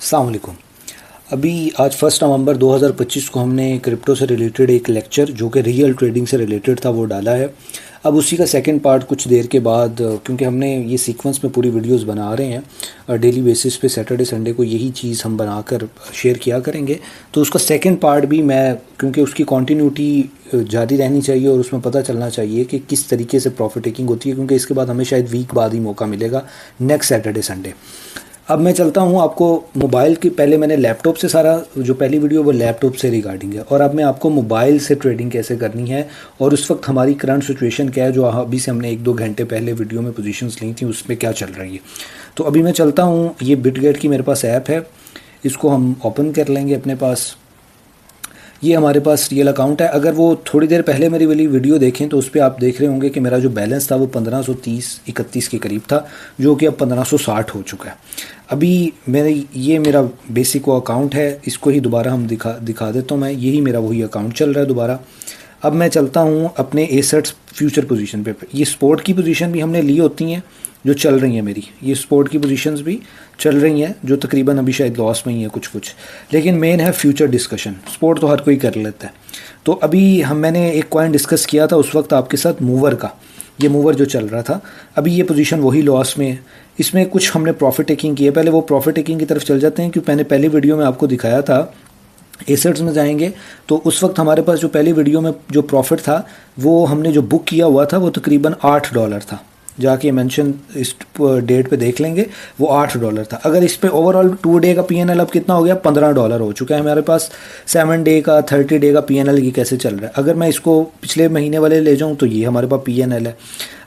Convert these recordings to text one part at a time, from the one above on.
अस्सलाम वालेकुम। अभी आज 1 नवंबर 2025 को हमने क्रिप्टो से रिलेटेड एक लेक्चर जो कि रियल ट्रेडिंग से रिलेटेड था वो डाला है। अब उसी का सेकंड पार्ट कुछ देर के बाद, क्योंकि हमने ये सीक्वेंस में पूरी वीडियोस बना रहे हैं डेली बेसिस पे, सैटरडे संडे को यही चीज़ हम बनाकर शेयर किया करेंगे। तो उसका सेकंड पार्ट भी मैं, क्योंकि उसकी कंटिन्यूटी जारी रहनी चाहिए और उसमें पता चलना चाहिए कि किस तरीके से प्रॉफिट टेकिंग होती है, क्योंकि इसके बाद हमें शायद वीक बाद ही मौका मिलेगा नेक्स्ट सैटरडे संडे। अब मैं चलता हूँ आपको मोबाइल की, पहले मैंने लैपटॉप से सारा जो पहली वीडियो वो लैपटॉप से रिगार्डिंग है, और अब मैं आपको मोबाइल से ट्रेडिंग कैसे करनी है और उस वक्त हमारी करंट सिचुएशन क्या है, जो अभी से हमने 1-2 घंटे पहले वीडियो में पोजीशंस ली थी उसमें क्या चल रही है। तो अभी मैं चलता हूँ, ये बिटगेट की मेरे पास ऐप है, इसको हम ओपन कर लेंगे अपने पास। ये हमारे पास रियल अकाउंट है। अगर वो थोड़ी देर पहले मेरी वाली वीडियो देखें तो उस पर आप देख रहे होंगे कि मेरा जो बैलेंस था वो 1530-31 के करीब था, जो कि अब 1560 हो चुका है। अभी ये मेरा बेसिक वो अकाउंट है, इसको ही दोबारा हम दिखा देता हूँ मैं। यही मेरा वही अकाउंट चल रहा है दोबारा। अब मैं चलता हूँ अपने एसेट्स फ्यूचर पोजीशन पे। ये स्पोर्ट की पोजीशन भी हमने ली होती हैं जो चल रही हैं मेरी, ये स्पोर्ट की पोजीशंस भी चल रही हैं जो तकरीबन अभी शायद लॉस में ही है कुछ, लेकिन मेन है फ्यूचर डिस्कशन। स्पोर्ट तो हर कोई कर लेता है। तो अभी मैंने एक कॉइन डिस्कस किया था उस वक्त आपके साथ, मूवर का। ये मूवर जो चल रहा था, अभी ये पोजीशन वही लॉस में है। इसमें कुछ हमने प्रॉफिट टेकिंग की है। पहले वो प्रॉफिट टेकिंग की तरफ चल जाते हैं, क्योंकि मैंने पहली वीडियो में आपको दिखाया था। एसेट्स में जाएंगे तो उस वक्त हमारे पास जो पहली वीडियो में जो प्रॉफिट था वो हमने जो बुक किया हुआ था वो तकरीबन $8 था। जाके मेंशन इस डेट पे देख लेंगे, वो $8 था। अगर इस पे ओवरऑल 2 डे का पीएनएल अब कितना हो गया, $15 हो चुका है हमारे पास। 7 डे का, 30 डे का पीएनएल ये कैसे चल रहा है। अगर मैं इसको पिछले महीने वाले ले जाऊं तो ये हमारे पास पीएनएल है।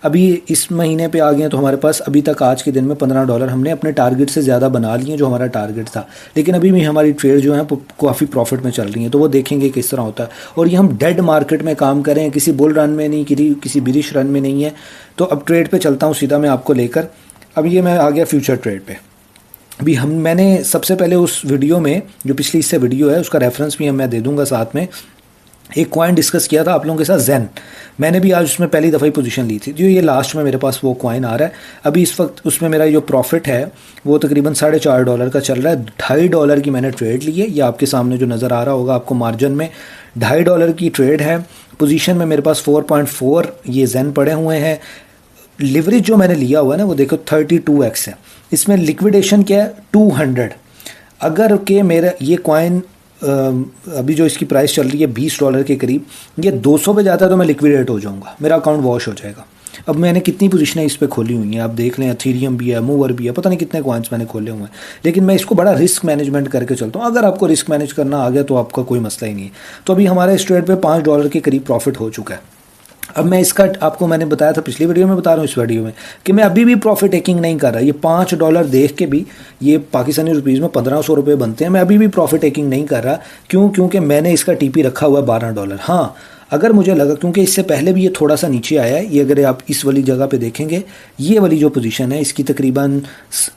अभी इस महीने पे आ गए तो हमारे पास अभी तक आज के दिन में $15 हमने अपने टारगेट से ज़्यादा बना लिए जो हमारा टारगेट था। लेकिन अभी भी हमारी ट्रेड जो है काफ़ी प्रॉफिट में चल रही है, तो वो देखेंगे किस तरह होता है। और ये हम डेड मार्केट में काम करें, किसी बुल रन में नहीं, किसी बिरिश रन में नहीं है। तो अब ट्रेड पे चलता हूँ सीधा मैं आपको लेकर। अब ये मैं आ गया फ्यूचर ट्रेड पे। अभी मैंने सबसे पहले उस वीडियो में, जो पिछली इससे वीडियो है उसका रेफरेंस भी मैं दे दूंगा साथ में, एक कॉइन डिस्कस किया था आप लोगों के साथ, ज़ेन। मैंने भी आज उसमें पहली दफ़ा ही पोजीशन ली थी, जो ये लास्ट में मेरे पास वो कॉइन आ रहा है। अभी इस वक्त उसमें मेरा जो प्रॉफिट है वो तकरीबन $4.5 का चल रहा है। $2.5 की मैंने ट्रेड ली है, ये आपके सामने जो नज़र आ रहा होगा आपको मार्जिन में, $2.5 की ट्रेड है। पोजीशन में मेरे पास 4.4 ये ज़ेन पड़े हुए हैं। लिवरेज जो मैंने लिया हुआ है ना वो देखो 32x है। इसमें लिक्विडेशन क्या है, 200। अगर के मेरा ये कॉइन अभी जो इसकी प्राइस चल रही है $20 के करीब, ये 200 पे जाता है तो मैं लिक्विडेट हो जाऊंगा, मेरा अकाउंट वॉश हो जाएगा। अब मैंने कितनी पोजीशनें इस पे खोली हुई हैं आप देख लें, एथेरियम भी है, मूवर भी है, पता नहीं कितने कॉइन्स मैंने खोले हुए हैं। लेकिन मैं इसको बड़ा रिस्क मैनेजमेंट करके चलता हूँ। अगर आपको रिस्क मैनेज करना आ गया तो आपका कोई मसला ही नहीं है। तो अभी हमारा इस ट्रेड पे $5 के करीब प्रॉफिट हो चुका है। अब मैं इसका आपको मैंने बताया था पिछली वीडियो में, बता रहा हूँ इस वीडियो में कि मैं अभी भी प्रॉफिट टेकिंग नहीं कर रहा। ये $5 देख के भी, ये पाकिस्तानी रुपीज़ में 1500 रुपये बनते हैं, मैं अभी भी प्रॉफिट टेकिंग नहीं कर रहा। क्यों? क्योंकि मैंने इसका टीपी रखा हुआ है $12। हाँ, अगर मुझे लगा, क्योंकि इससे पहले भी ये थोड़ा सा नीचे आया है, ये अगर आप इस वाली जगह पे देखेंगे, ये वाली जो पोजीशन है इसकी तकरीबन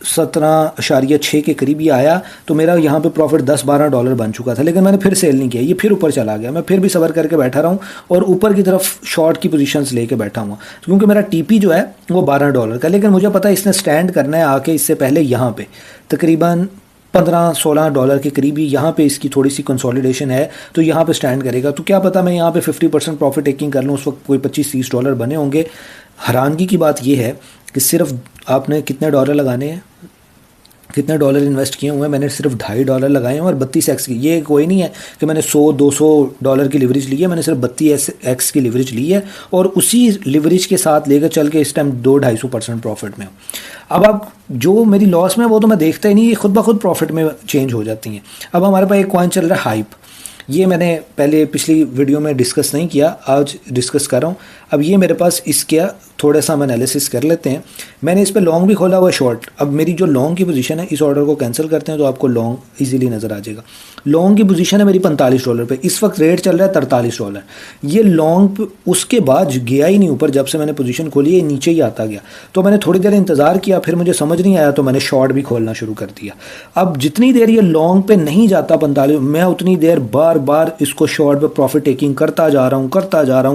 17.6 के करीब ये आया, तो मेरा यहाँ पे प्रॉफिट $10-12 बन चुका था। लेकिन मैंने फिर सेल नहीं किया, ये फिर ऊपर चला गया। मैं फिर भी सबर करके बैठा रहा हूँ और ऊपर की तरफ शॉर्ट की पोजीशंस लेके बैठा हुआ, क्योंकि मेरा टीपी जो है वो $12 का। लेकिन मुझे पता है इसने स्टैंड करना है आके इससे पहले यहाँ पे तकरीबन $15-16 के करीब ही यहाँ पे इसकी थोड़ी सी कंसोलिडेशन है, तो यहाँ पे स्टैंड करेगा। तो क्या पता मैं यहाँ पे 50% प्रॉफिट टेकिंग कर लूँ, उस वक्त कोई $25-30 बने होंगे। हैरानगी की बात यह है कि सिर्फ आपने कितने डॉलर लगाने हैं, कितने डॉलर इन्वेस्ट किए हुए हैं, मैंने सिर्फ $2.5 लगाए हैं और 32x की। ये कोई नहीं है कि मैंने $100-200 की लिवरेज ली है, मैंने सिर्फ 32x की लिवरेज ली है और उसी लिवरेज के साथ लेकर चल के इस टाइम 200-250% प्रॉफिट में हूँ। अब आप जो मेरी लॉस में वो तो मैं देखता ही नहीं, ये खुद ब खुद प्रॉफिट में चेंज हो जाती हैं। अब हमारे पास एक कॉइन चल रहा है हाइप, ये मैंने पहले पिछली वीडियो में डिस्कस नहीं किया, आज डिस्कस कर रहा हूँ। अब ये मेरे पास इसका थोड़ा सा हम एनालिसिस कर लेते हैं। मैंने इस पे लॉन्ग भी खोला हुआ है, शॉर्ट। अब मेरी जो लॉन्ग की पोजीशन है, इस ऑर्डर को कैंसिल करते हैं तो आपको लॉन्ग इजीली नज़र आ जाएगा। लॉन्ग की पोजीशन है मेरी $45 पे, इस वक्त रेट चल रहा है $43। ये लॉन्ग उसके बाद गया ही नहीं ऊपर, जब से मैंने पोजीशन खोली है नीचे ही आता गया। तो मैंने थोड़ी देर इंतज़ार किया, फिर मुझे समझ नहीं आया तो मैंने शॉर्ट भी खोलना शुरू कर दिया। अब जितनी देर ये लॉन्ग पे नहीं जाता 45, मैं उतनी देर बार बार इसको शॉर्ट पे प्रॉफिट टेकिंग करता जा रहा हूँ,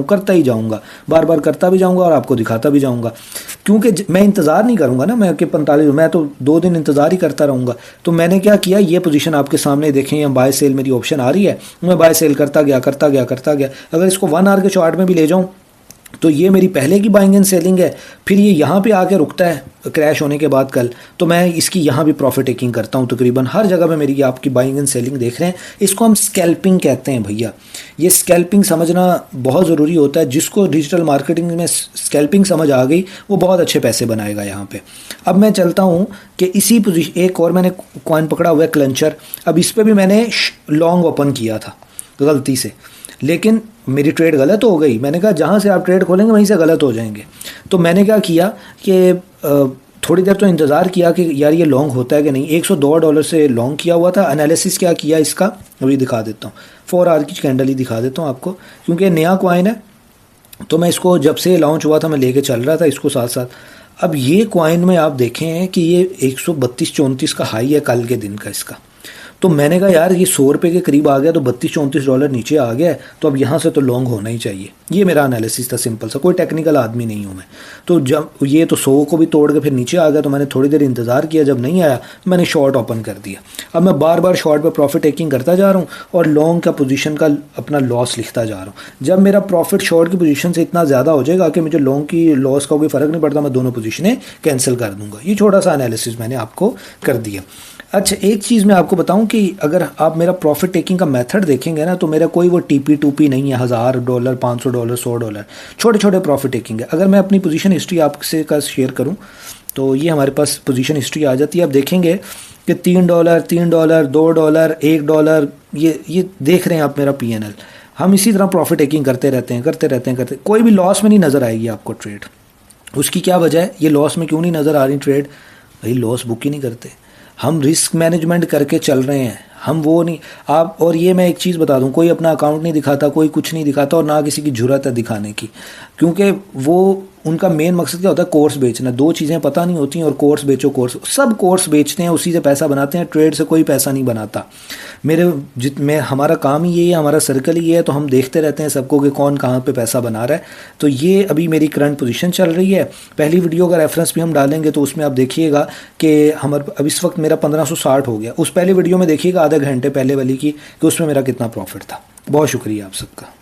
करता ही जाऊँगा, बार बार करता भी जाऊँगा और आपको दिखा दिखाता भी जाऊँगा, क्योंकि मैं इंतज़ार नहीं करूँगा ना, मैं कि 45, मैं तो 2 दिन इंतज़ार ही करता रहूँगा। तो मैंने क्या किया, ये पोजीशन आपके सामने देखें, यहाँ बाय सेल मेरी ऑप्शन आ रही है, मैं बाय सेल करता गया करता गया करता गया। अगर इसको 1 आवर के चार्ट में भी ले जाऊँ तो ये मेरी पहले की बाइंग एंड सेलिंग है, फिर ये यहाँ पे आके रुकता है क्रैश होने के बाद कल, तो मैं इसकी यहाँ भी प्रॉफिट टेकिंग करता हूँ। तकरीबन हर जगह पे मेरी आपकी बाइंग एंड सेलिंग देख रहे हैं। इसको हम स्कैल्पिंग कहते हैं भैया। ये स्कैल्पिंग समझना बहुत ज़रूरी होता है। जिसको डिजिटल मार्केटिंग में स्कैल्पिंग समझ आ गई वो बहुत अच्छे पैसे बनाएगा यहाँ पे। अब मैं चलता हूँ कि इसी पोजीशन एक और मैंने कॉइन पकड़ा हुआ है क्लंचर। अब इस पर भी मैंने लॉन्ग ओपन किया था गलती से, लेकिन मेरी ट्रेड गलत हो गई। मैंने कहा जहाँ से आप ट्रेड खोलेंगे वहीं से गलत हो जाएंगे। तो मैंने क्या किया कि थोड़ी देर तो इंतज़ार किया कि यार ये लॉन्ग होता है कि नहीं। $102 से लॉन्ग किया हुआ था। एनालिसिस क्या किया इसका अभी दिखा देता हूँ, 4 आवर की कैंडल ही दिखा देता हूँ आपको, क्योंकि नया कॉइन है। तो मैं इसको जब से लॉन्च हुआ था मैं लेके चल रहा था इसको साथ साथ। अब ये कॉइन में आप देखें कि ये 132-34 का हाई है कल के दिन का इसका। तो मैंने कहा यार ये 100 रुपये के करीब आ गया, तो $32-34 नीचे आ गया है, तो अब यहाँ से तो लॉन्ग होना ही चाहिए। ये मेरा एनालिसिस था, सिंपल सा, कोई टेक्निकल आदमी नहीं हूँ मैं। तो जब ये तो 100 को भी तोड़ के फिर नीचे आ गया, तो मैंने थोड़ी देर इंतज़ार किया, जब नहीं आया मैंने शॉर्ट ओपन कर दिया। अब मैं बार बार शॉर्ट पे प्रॉफिट टेकिंग करता जा रहा हूँ और लॉन्ग का पोजीशन का अपना लॉस लिखता जा रहा हूँ। जब मेरा प्रॉफिट शॉर्ट की पोजीशन से इतना ज़्यादा हो जाएगा कि मुझे लॉन्ग की लॉस का कोई फ़र्क नहीं पड़ता, मैं दोनों पोजीशनें कैंसिल कर दूँगा। ये छोटा सा एनालिसिस मैंने आपको कर दिया। अच्छा, एक चीज़ मैं आपको बताऊं कि अगर आप मेरा प्रॉफिट टेकिंग का मेथड देखेंगे ना, तो मेरा कोई वो TP2P नहीं है, $1000, $500, $100, छोटे छोटे प्रॉफिट टेकिंग है। अगर मैं अपनी पोजीशन हिस्ट्री आपसे का शेयर करूं तो ये हमारे पास पोजीशन हिस्ट्री आ जाती है। आप देखेंगे कि $3, $3, $2, $1, ये देख रहे हैं आप मेरा PNL। हम इसी तरह प्रॉफिट टेकिंग करते रहते हैं। कोई भी लॉस में नहीं नज़र आएगी आपको ट्रेड। उसकी क्या वजह है, ये लॉस में क्यों नहीं नज़र आ रही ट्रेड? भाई लॉस बुक ही नहीं करते, हम रिस्क मैनेजमेंट करके चल रहे हैं, हम वो नहीं आप। और ये मैं एक चीज़ बता दूं, कोई अपना अकाउंट नहीं दिखाता, कोई कुछ नहीं दिखाता, और ना किसी की ज़रूरत है दिखाने की, क्योंकि वो उनका मेन मकसद क्या होता है, कोर्स बेचना। 2 चीज़ें पता नहीं होती हैं, और कोर्स बेचो, कोर्स सब कोर्स बेचते हैं, उसी से पैसा बनाते हैं। ट्रेड से कोई पैसा नहीं बनाता। मैं हमारा काम ही ये है, हमारा सर्कल ही ये है, तो हम देखते रहते हैं सबको कि कौन कहाँ पे पैसा बना रहा है। तो ये अभी मेरी करंट पोजीशन चल रही है। पहली वीडियो का रेफरेंस भी हम डालेंगे तो उसमें आप देखिएगा कि अब इस वक्त मेरा 1560 हो गया। उस पहले वीडियो में देखिएगा आधे घंटे पहले वाली की, कि उसमें मेरा कितना प्रॉफिट था। बहुत शुक्रिया आप सबका।